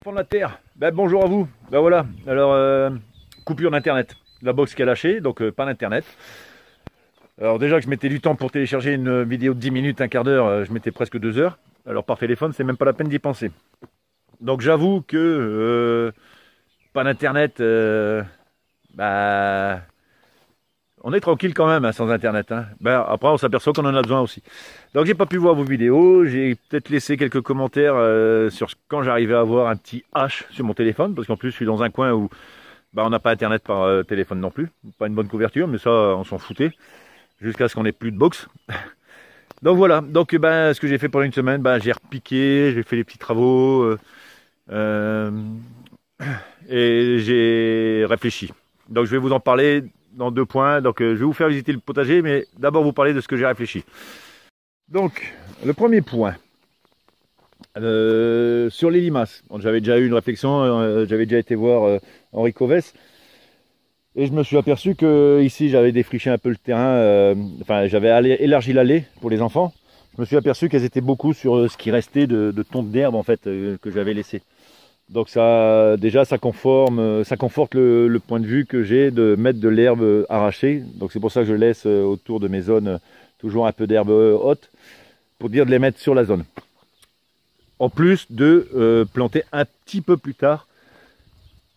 enfants de la Terre, bonjour à vous. Voilà, alors coupure d'internet, la box qui a lâché, donc pas d'internet. Alors déjà que je mettais du temps pour télécharger une vidéo de 10 minutes, un quart d'heure, je mettais presque 2 heures. Alors par téléphone, c'est même pas la peine d'y penser. Donc j'avoue que pas d'internet, on est tranquille quand même hein, sans internet. Hein. Après on s'aperçoit qu'on en a besoin aussi. Donc j'ai pas pu voir vos vidéos, j'ai peut-être laissé quelques commentaires sur quand j'arrivais à avoir un petit H sur mon téléphone, parce qu'en plus je suis dans un coin où on n'a pas internet par téléphone non plus, pas une bonne couverture, mais ça on s'en foutait, jusqu'à ce qu'on ait plus de box. Donc voilà, donc ce que j'ai fait pendant une semaine, j'ai repiqué, j'ai fait les petits travaux et j'ai réfléchi. Donc je vais vous en parler dans 2 points. Donc je vais vous faire visiter le potager, mais d'abord vous parler de ce que j'ai réfléchi. Donc le premier point sur les limaces. Bon, j'avais déjà eu une réflexion, j'avais déjà été voir Henri Covès et je me suis aperçu que ici j'avais défriché un peu le terrain, j'avais élargi l'allée pour les enfants. Je me suis aperçu qu'elles étaient beaucoup sur ce qui restait de tonte d'herbe en fait que j'avais laissé. Donc ça, déjà, ça conforte le point de vue que j'ai de mettre de l'herbe arrachée. Donc c'est pour ça que je laisse autour de mes zones toujours un peu d'herbe haute, pour dire de les mettre sur la zone. En plus de planter un petit peu plus tard,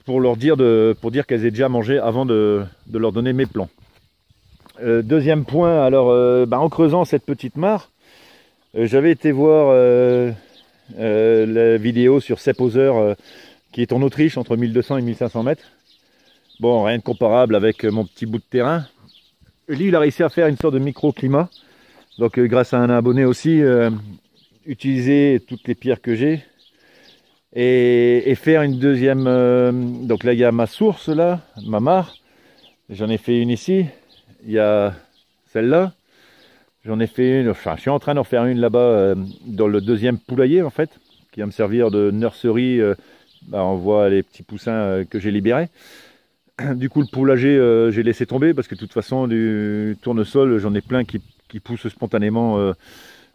pour dire qu'elles aient déjà mangé avant de leur donner mes plants. Deuxième point, alors en creusant cette petite mare, j'avais été voir la vidéo sur Sepp Hauser qui est en Autriche entre 1200 et 1500 mètres. Bon, rien de comparable avec mon petit bout de terrain. Lui, il a réussi à faire une sorte de microclimat. Donc grâce à un abonné aussi, utiliser toutes les pierres que j'ai et faire une deuxième. Donc là, il y a ma source, là, ma mare. J'en ai fait une ici. Il y a celle-là. J'en ai fait une, enfin je suis en train d'en faire une là-bas dans le deuxième poulailler en fait, qui va me servir de nurserie. On voit les petits poussins que j'ai libérés. Du coup le poulailler j'ai laissé tomber parce que de toute façon du tournesol j'en ai plein qui poussent spontanément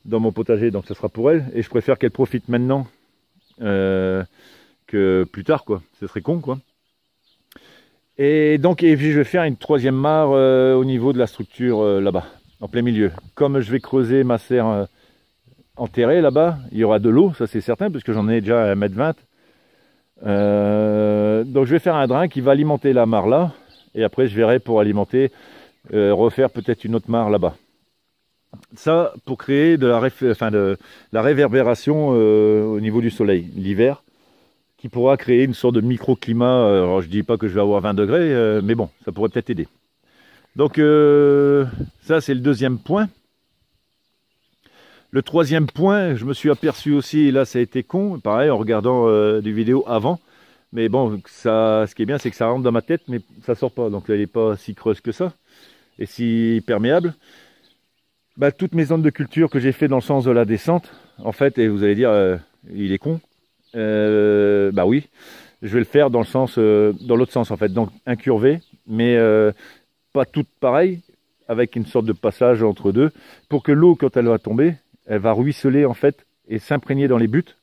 dans mon potager, donc ce sera pour elle. Et je préfère qu'elle profite maintenant que plus tard quoi, ce serait con quoi. Et puis je vais faire une troisième mare au niveau de la structure là-bas. En plein milieu. Comme je vais creuser ma serre enterrée là-bas, il y aura de l'eau, ça c'est certain, puisque j'en ai déjà 1,20 m. Donc je vais faire un drain qui va alimenter la mare là, et après je verrai pour alimenter, refaire peut-être une autre mare là-bas. Ça pour créer de la réverbération au niveau du soleil, l'hiver, qui pourra créer une sorte de microclimat. Alors je dis pas que je vais avoir 20 degrés, mais bon, ça pourrait peut-être aider. Donc ça c'est le deuxième point. Le troisième point, je me suis aperçu aussi, et là ça a été con, pareil en regardant des vidéos avant, mais bon, ce qui est bien c'est que ça rentre dans ma tête, mais ça sort pas, donc là elle n'est pas si creuse que ça, et si perméable. Toutes mes zones de culture que j'ai fait dans le sens de la descente, en fait, et vous allez dire, il est con, oui, je vais le faire dans l'autre sens en fait, donc incurvé, mais pas toutes pareilles, avec une sorte de passage entre deux, pour que l'eau, quand elle va tomber, elle va ruisseler en fait et s'imprégner dans les buttes.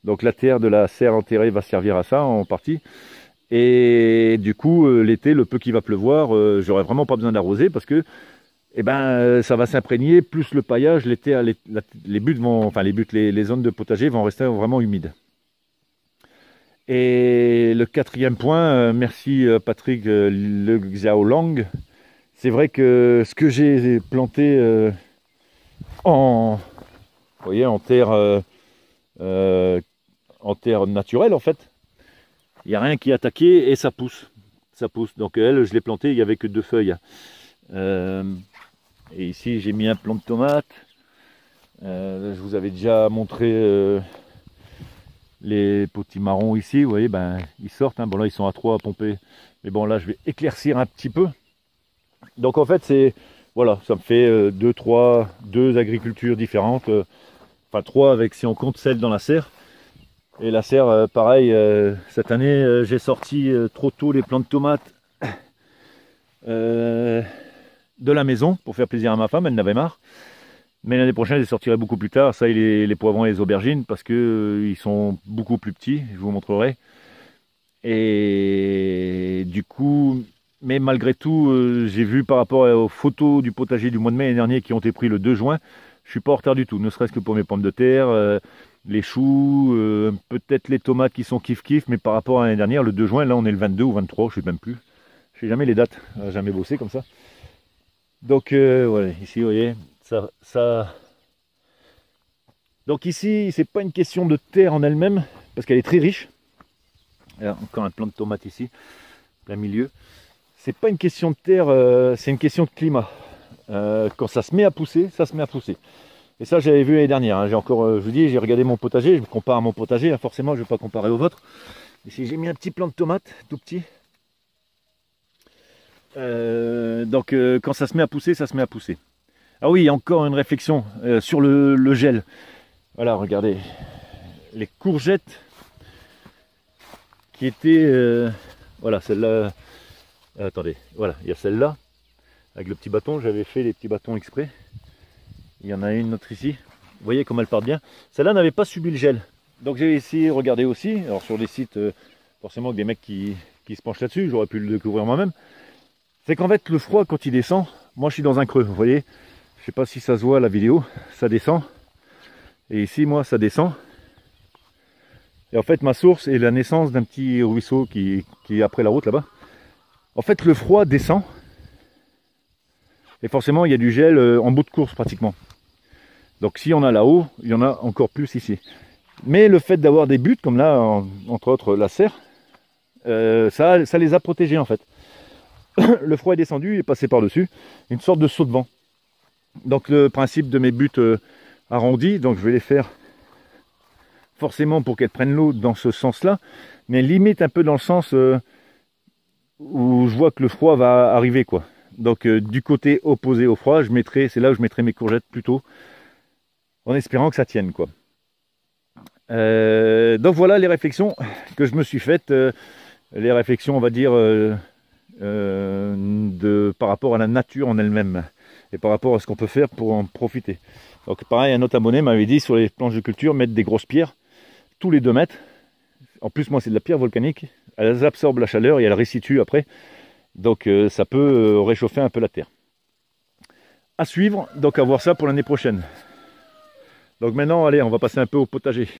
Donc la terre de la serre enterrée va servir à ça en partie. Et du coup, l'été, le peu qu'il va pleuvoir, j'aurai vraiment pas besoin d'arroser parce que ça va s'imprégner, plus le paillage, l'été, les buttes vont, enfin les zones de potager vont rester vraiment humides. Et le quatrième point, merci Patrick Le Xiaolang. C'est vrai que ce que j'ai planté en terre naturelle en fait, il n'y a rien qui est attaqué et ça pousse. Ça pousse. Donc elle, je l'ai planté, il n'y avait que 2 feuilles. Et ici j'ai mis un plant de tomate. Je vous avais déjà montré les potimarrons ici, vous voyez, ils sortent. Bon là ils sont à 3 à pomper. Mais bon là je vais éclaircir un petit peu. Donc en fait c'est voilà, ça me fait 2 agricultures différentes, enfin 3 avec si on compte celle dans la serre. Et la serre pareil, cette année j'ai sorti trop tôt les plants de tomates de la maison pour faire plaisir à ma femme, elle n'avait marre. Mais l'année prochaine, je les sortirai beaucoup plus tard. Ça, et les poivrons et les aubergines, parce que ils sont beaucoup plus petits. Je vous montrerai. Et du coup, mais malgré tout, j'ai vu par rapport aux photos du potager du mois de mai l'année dernière qui ont été pris le 2 juin, je suis pas en retard du tout. Ne serait-ce que pour mes pommes de terre, les choux, peut-être les tomates qui sont kiff-kiff, mais par rapport à l'année dernière, le 2 juin, là on est le 22 ou 23, je sais même plus. Je sais jamais les dates, jamais bossé comme ça. Donc voilà, ici vous voyez, ça. Donc ici, c'est pas une question de terre en elle-même, parce qu'elle est très riche. Alors, encore un plant de tomates ici, plein milieu. C'est pas une question de terre, c'est une question de climat. Quand ça se met à pousser, ça se met à pousser. Et ça, j'avais vu l'année dernière. Hein. J'ai encore, je vous dis, j'ai regardé mon potager, je me compare à mon potager. Hein. Forcément, je ne vais pas comparer au vôtre. Ici, j'ai mis un petit plant de tomates, tout petit. Donc, quand ça se met à pousser, ça se met à pousser. Ah oui, encore une réflexion sur le gel. Voilà, regardez. Les courgettes qui étaient... voilà, celle-là... attendez, voilà, il y a celle-là. Avec le petit bâton, j'avais fait les petits bâtons exprès. Il y en a une autre ici. Vous voyez comme elle part bien. Celle-là n'avait pas subi le gel. Donc j'ai essayé de regarder aussi. Alors sur des sites, forcément avec des mecs qui se penchent là-dessus, j'aurais pu le découvrir moi-même. C'est qu'en fait le froid quand il descend, moi je suis dans un creux, vous voyez. Je sais pas si ça se voit la vidéo, ça descend. Et ici moi ça descend. Et en fait ma source est la naissance d'un petit ruisseau qui est après la route là-bas. En fait le froid descend. Et forcément il y a du gel en bout de course pratiquement. Donc si on a là-haut, il y en a encore plus ici. Mais le fait d'avoir des buttes, comme là, entre autres la serre, ça les a protégés en fait. Le froid est descendu, il est passé par-dessus, une sorte de saut de vent. Donc le principe de mes buttes arrondies, donc je vais les faire forcément pour qu'elles prennent l'eau dans ce sens-là, mais limite un peu dans le sens où je vois que le froid va arriver, quoi. Donc du côté opposé au froid, c'est là où je mettrai mes courgettes plutôt, en espérant que ça tienne, quoi. Donc voilà les réflexions que je me suis faites, les réflexions on va dire par rapport à la nature en elle-même et par rapport à ce qu'on peut faire pour en profiter. Donc pareil, un autre abonné m'avait dit sur les planches de culture mettre des grosses pierres tous les 2 mètres. En plus moi c'est de la pierre volcanique, elles absorbent la chaleur et elles restituent après, donc ça peut réchauffer un peu la terre. À suivre, donc à voir ça pour l'année prochaine. Donc maintenant allez, on va passer un peu au potager.